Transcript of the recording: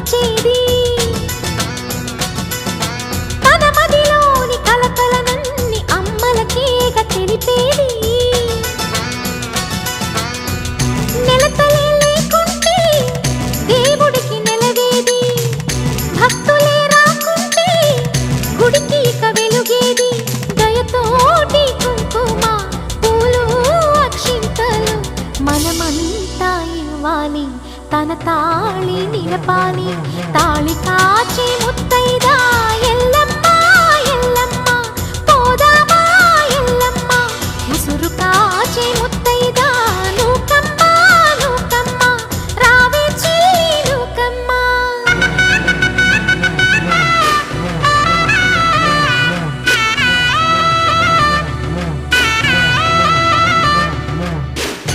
పంచేది తన మదిలోని కలకలనన్ని అమ్మలకేగ తెలిపేది నెలతలే లేకుంటే దేవుడికి నెలవేది భక్తులే రాకుంటే గుడికి ఇక వెలుగేది దయతోటి కుంకుమ పూలు అక్షింతలు మనమంతా ఇవ్వాలి తన తాళి నిలపాలి తాళి కాచే ముత్తైదా ఎల్లమ్మ ఎల్లమ్మ పోదామా ఎల్లమ్మ ముసురు కాచే